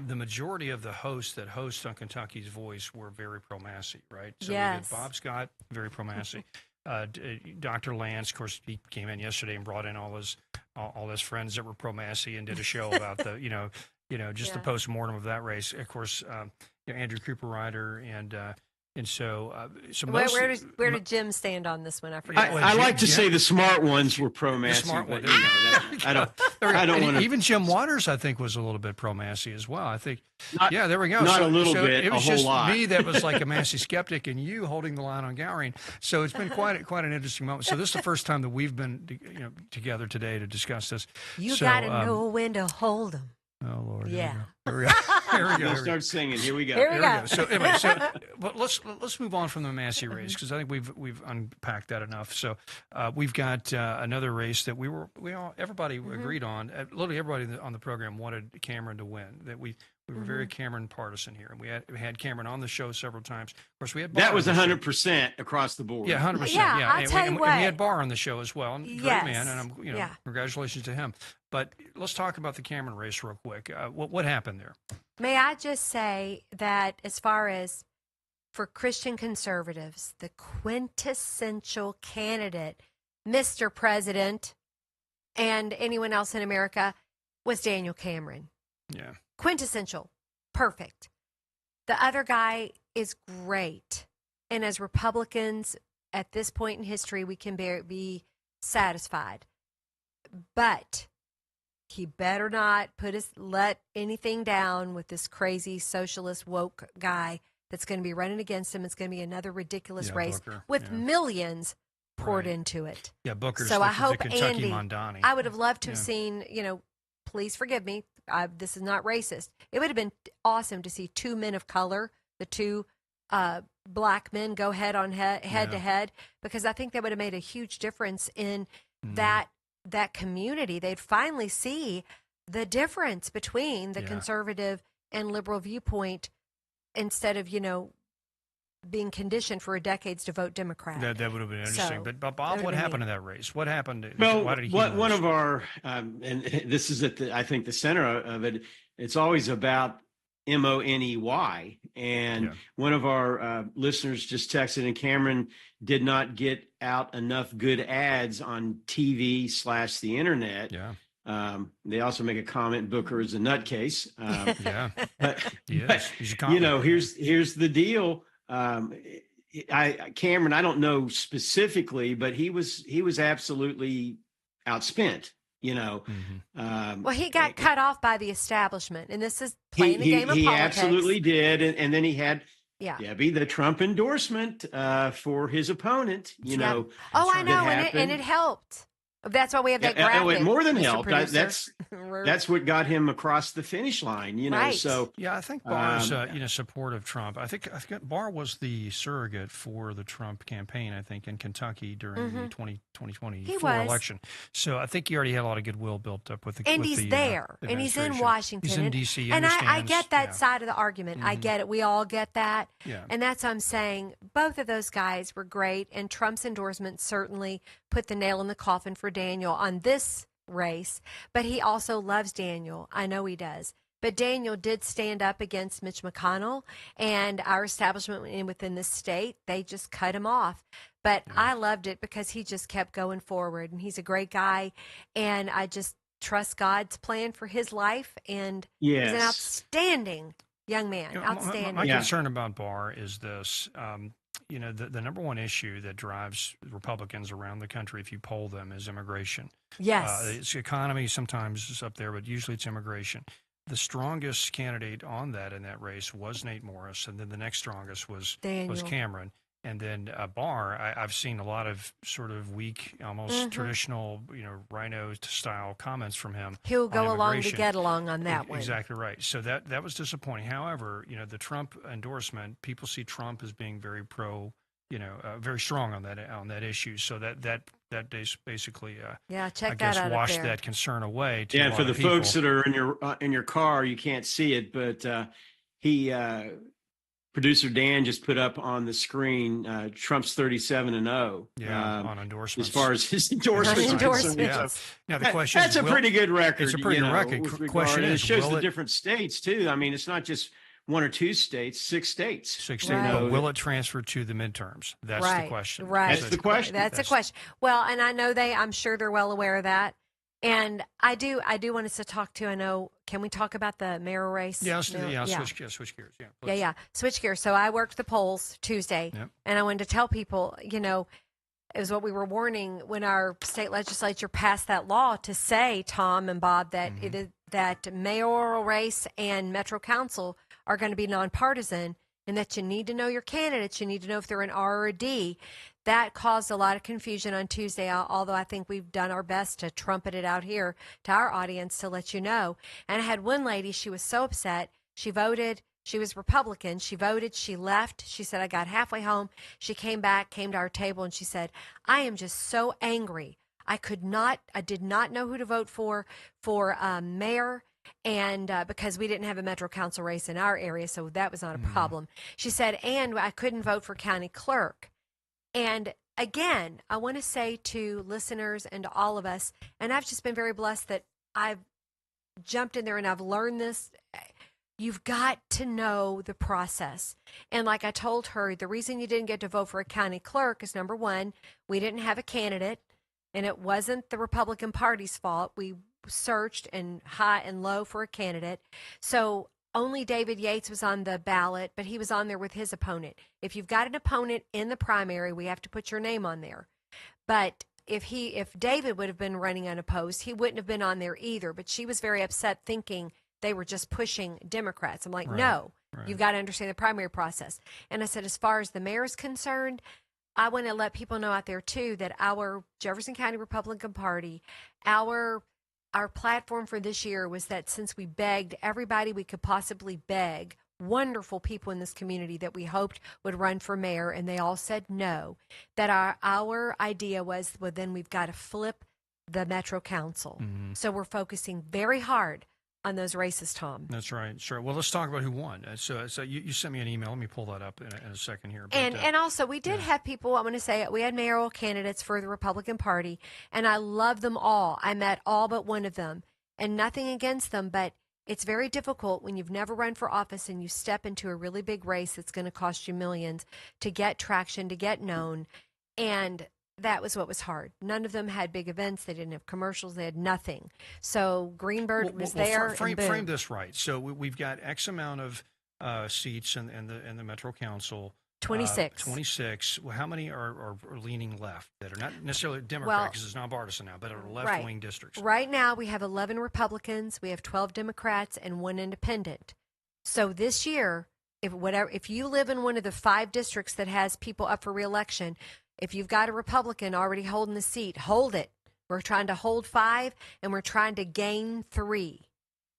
The majority of the hosts that host on Kentucky's Voice were very pro-Massey, right? So we did Bob Scott, very pro-Massey. Dr. Lance, of course, he came in yesterday and brought in all his friends that were pro-Massey and did a show about the, the post-mortem of that race. Of course, Andrew Cooper Ryder and so where did Jim stand on this one? I forget. I like to say the smart ones were pro-Massey. The smart but, ones. I don't want to. Even Jim Waters, I think, was a little bit pro-Massey as well. I think. There we go. Not a little bit. It was a whole just lot. me that was like a Massey skeptic, and you holding the line on Gowring. So it's been quite an interesting moment. So this is the first time that we've been together today to discuss this. You got to know when to hold them. Oh Lord! Yeah. Here we go. Here we go. Start singing. Here we go. Here we go. So anyway, but let's move on from the Massey race because I think we've unpacked that enough. So we've got another race that everybody agreed on. Literally everybody on the program wanted Cameron to win. That we were very Cameron partisan here, and we had Cameron on the show several times. Of course, we had Barr that was on the show. 100% across the board. Yeah, 100%. Yeah, I'll tell you and what. we had Barr on the show as well. And great Yes. man, and congratulations to him. But let's talk about the Cameron race real quick. What happened there? May I just say that as far as for Christian conservatives, the quintessential candidate, Mr. President, and anyone else in America was Daniel Cameron. Yeah. Quintessential. Perfect. The other guy is great. And as Republicans, at this point in history, we can be satisfied. But he better not let anything down with this crazy socialist woke guy that's going to be running against him. It's going to be another ridiculous race Booker. with millions poured into it. Yeah, Booker's So the I hope Kentucky Andy, Mondani. I would have loved to have seen, please forgive me, this is not racist. It would have been awesome to see two men of color, the two black men, go head to head, because I think that would have made a huge difference in that community. They'd finally see the difference between the conservative and liberal viewpoint instead of, being conditioned for decades to vote Democrat. That would have been interesting. So, but Bob, what happened in that race? What happened? Well, Why did he one lose? of our, and this is I think the center of it, it's always about Money. And one of our listeners just texted, and Cameron did not get out enough good ads on TV/the internet. Yeah. They also make a comment, Booker is a nutcase. Yeah. But, He's a but here's the deal. Cameron, I don't know specifically, but he was absolutely outspent. Well, he got cut off by the establishment, and this is playing the game of politics. He absolutely did, and then he had Debbie, the Trump endorsement for his opponent. Oh, I know, and it helped. That's why we have that graphic. It more than Mr. helped. That's what got him across the finish line. Right. So I think Barr's support of Trump. I think Barr was the surrogate for the Trump campaign. I think in Kentucky during the 2024 election. So I think he already had a lot of goodwill built up with the. And he's there, and he's in Washington. He's in D.C. And I get that side of the argument. I get it. We all get that. Yeah. And that's what I'm saying. Both of those guys were great, and Trump's endorsement certainly put the nail in the coffin for Daniel on this race, but he also loves Daniel. I know he does. But Daniel did stand up against Mitch McConnell, and our establishment within the state, they just cut him off. But I loved it because he just kept going forward, and he's a great guy, and I just trust God's plan for his life, and he's an outstanding young man. Outstanding. My concern about Barr is this. The number one issue that drives Republicans around the country, if you poll them, is immigration. Yes. It's economy sometimes is up there, but usually it's immigration. The strongest candidate on that in that race was Nate Morris, and then the next strongest was Cameron. And then Barr, I've seen a lot of sort of weak, almost traditional, rhino-style comments from him. He'll go along to get along on that one. Exactly right. So that was disappointing. However, the Trump endorsement, people see Trump as being very very strong on that issue. So that basically, check that out washed that concern away. And for the folks that are in your car, you can't see it, but Producer Dan just put up on the screen Trump's 37-0. On endorsements. As far as his endorsements are concerned. Yeah. Now the question that's a pretty good record. It's a pretty good record. Question is, it shows the different states too. I mean, it's not just one or two states, 6 states. 6 states. Right. But will it transfer to the midterms? That's the question. Right. That's the question. That's the question. Well, and I know I'm sure they're well aware of that. And I do want us to talk to, I know, can we talk about the mayor race? Switch gears. Yeah, switch gears. So I worked the polls Tuesday, and I wanted to tell people, it was what we were warning when our state legislature passed that law to say, Tom and Bob, that that mayoral race and Metro Council are going to be nonpartisan, and that you need to know your candidates. You need to know if they're an R or a D. That caused a lot of confusion on Tuesday, although I think we've done our best to trumpet it out here to our audience to let you know. And I had one lady, she was so upset. She voted. She was Republican. She voted. She left. She said, I got halfway home. She came back, came to our table, and she said, I am just so angry. I did not know who to vote for mayor. And because we didn't have a Metro Council race in our area, so that was not a problem. She said, and I couldn't vote for county clerk. And again, I want to say to listeners and to all of us, and I've just been very blessed that I've jumped in there and I've learned this. You've got to know the process. And like I told her, the reason you didn't get to vote for a county clerk is, number one, we didn't have a candidate, and it wasn't the Republican Party's fault. We searched and high and low for a candidate. So only David Yates was on the ballot, but he was on there with his opponent. If you've got an opponent in the primary, we have to put your name on there. But if David would have been running unopposed, he wouldn't have been on there either. But she was very upset, thinking they were just pushing Democrats. I'm like, no, you've got to understand the primary process. And I said, as far as the mayor is concerned, I want to let people know out there too that our Jefferson County Republican Party, our platform for this year was that since we begged everybody we could possibly beg, wonderful people in this community that we hoped would run for mayor, and they all said no, that our idea was, well, then we've got to flip the Metro Council. So we're focusing very hard on those races, Tom. That's right. Sure. Well, let's talk about who won. So you sent me an email. Let me pull that up in a second here. But, and also, we did have people, I'm going to say, we had mayoral candidates for the Republican Party, and I love them all. I met all but one of them, and nothing against them, but it's very difficult when you've never run for office and you step into a really big race that's going to cost you millions to get traction, to get known, and that was what was hard. None of them had big events. They didn't have commercials. They had nothing. So Greenberg was there. Frame this right. So we've got X amount of seats in the Metro Council. 26. 26. Well, how many are leaning left that are not necessarily Democrat because it's nonpartisan now, but are left-wing districts? Right now we have 11 Republicans, we have 12 Democrats, and 1 independent. So this year, if you live in one of the 5 districts that has people up for re-election, if you've got a Republican already holding the seat, hold it. We're trying to hold 5, and we're trying to gain 3.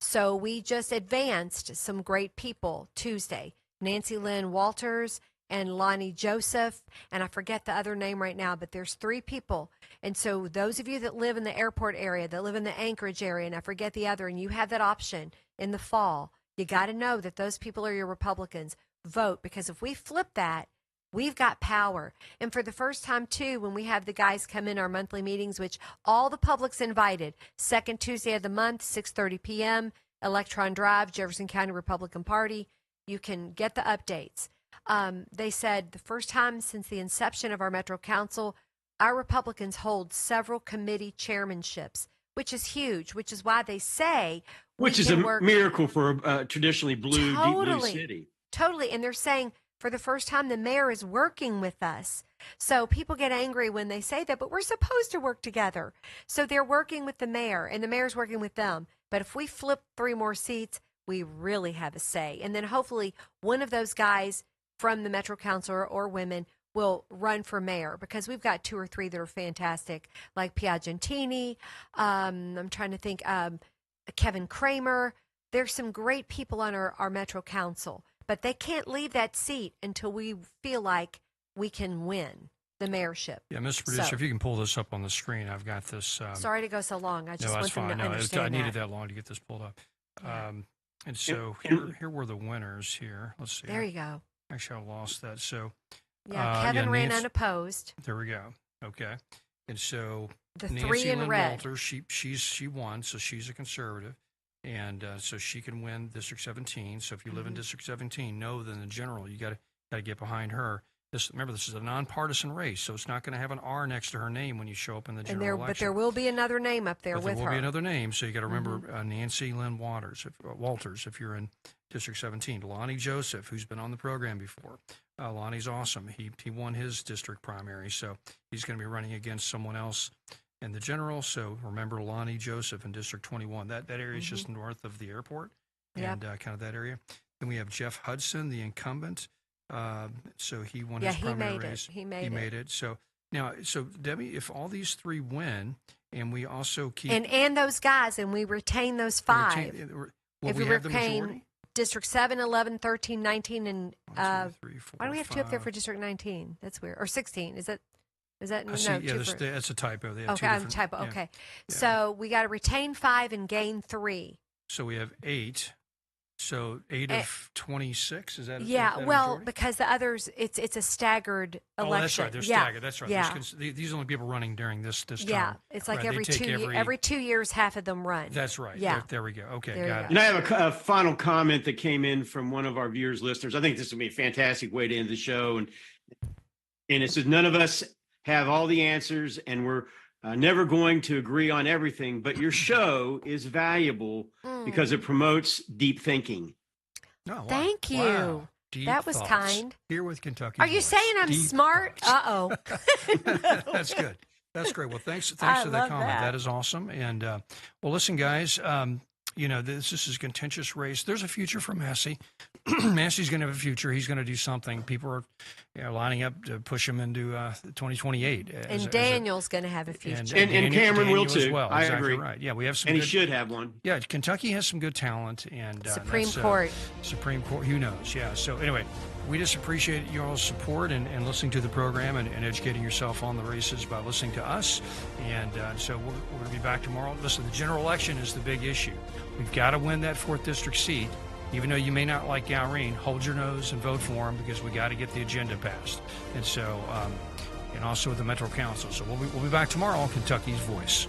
So we just advanced some great people Tuesday. Nancy Lynn Walters and Lonnie Joseph, and I forget the other name right now, but there's 3 people. And so those of you that live in the airport area, that live in the Anchorage area, and I forget the other, and you have that option in the fall, you got to know that those people are your Republicans. Vote, because if we flip that, we've got power. And for the first time, too, when we have the guys come in our monthly meetings, which all the public's invited, second Tuesday of the month, 6:30 p.m., Electron Drive, Jefferson County Republican Party, you can get the updates. They said the first time since the inception of our Metro Council, our Republicans hold several committee chairmanships, which is huge, which is why they say which is a miracle for a traditionally blue, deep blue city. Totally. And they're saying for the first time, the mayor is working with us. So people get angry when they say that, but we're supposed to work together. So they're working with the mayor, and the mayor's working with them. But if we flip 3 more seats, we really have a say. And then hopefully one of those guys from the Metro Council or women will run for mayor, because we've got 2 or 3 that are fantastic, like Piagentini. I'm trying to think, Kevin Kramer. There's some great people on our Metro Council, but they can't leave that seat until we feel like we can win the mayorship. Yeah, Mr. Producer, if you can pull this up on the screen, I've got this. Sorry to go so long. I just want them to understand I needed that long to get this pulled up. Yeah. And so here were the winners here. Let's see. There you go. Actually, I lost that. So Kevin ran unopposed. There we go. Okay. And so the Nancy 3 in Lynn red. Walters, she won, so she's a conservative. And so she can win District 17. So if you live in District 17, know that in the general, you got to get behind her. Remember, this is a nonpartisan race, so it's not going to have an R next to her name when you show up in the general election. But there will be another name up there with her. There will be another name, so you got to remember Nancy Lynn Walters, if you're in District 17. Lonnie Joseph, who's been on the program before. Lonnie's awesome. He won his district primary, so he's going to be running against someone else in the general. So remember Lonnie Joseph in District 21. That area is just north of the airport, and kind of that area. Then we have Jeff Hudson, the incumbent. So he won his primary race. He made it. So now, Debbie, if all these 3 win, and we also keep and those guys, and we retain those 5, if we have the majority. District 7, 11, 13, 19, and 1, 2, 3, 4, why do we have 5. 2 up there for District 19? That's weird. Or 16? Is that no? That's a typo. They have okay, I'm typo. Yeah. Okay, so we got to retain 5 and gain 3. So we have 8. So 8 of 26, is that? Because the others, it's a staggered election. Oh, that's right. They're staggered. That's right. Yeah. These are only people running during this term. Yeah, it's like every 2 years, half of them run. That's right. Yeah. There we go. Okay, got it. And I have a final comment that came in from one of our viewers, listeners. I think this would be a fantastic way to end the show. And it says, none of us have all the answers, and we're never going to agree on everything, but your show is valuable because it promotes deep thinking. Oh, wow. Thank you. Wow. That was kind. Here with Kentucky. Are you saying I'm smart? Uh-oh. That's good. That's great. Well, thanks for that comment. That is awesome. And, well, listen, guys, this is a contentious race. There's a future for Massey. Massey's going to have a future. He's going to do something. People are lining up to push him into 2028. And Daniel's going to have a future. And Cameron will too. As well. I exactly agree. Right. Yeah, we have some. And good, he should have one. Yeah, Kentucky has some good talent. And Supreme Court. Supreme Court. Who knows? Yeah. So anyway, we just appreciate y'all's support and listening to the program and educating yourself on the races by listening to us. And so we're going to be back tomorrow. Listen, the general election is the big issue. We've got to win that 4th District seat. Even though you may not like Galrine, hold your nose and vote for him because we got to get the agenda passed. And so, and also with the Metro Council. So we'll be back tomorrow on Kentucky's Voice.